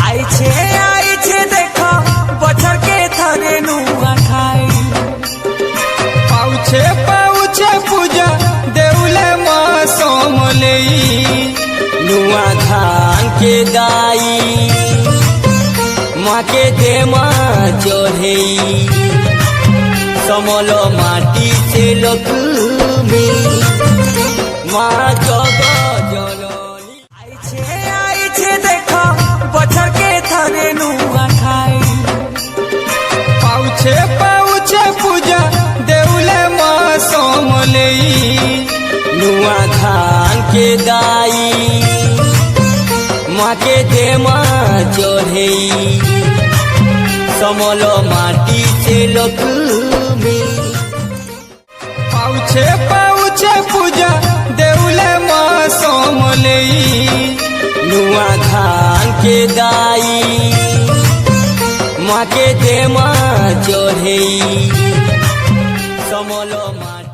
आई छे देखो बछर के थरे नुआ खाई। पाउछे पाउछे पूजा देउले माँ सोमलई। नुआ धान के दाई माँ के दे माँ चढ़े। समलो माटी से लक्ष्मी माँ जग जननी। आई छे देखो बछर के थरे नुआ खाई। पाउछे पाउछे पूजा देउले माँ सोमलई। नुआ धान के दाई माँ के दे माँ चढ़े। समलो माटी से लक्ष्मी। पाउछे पाउछे पूजा देउले माँ सोमलई। नुआ धान के दाई माँ के दे माँ चढ़े। समलो माटी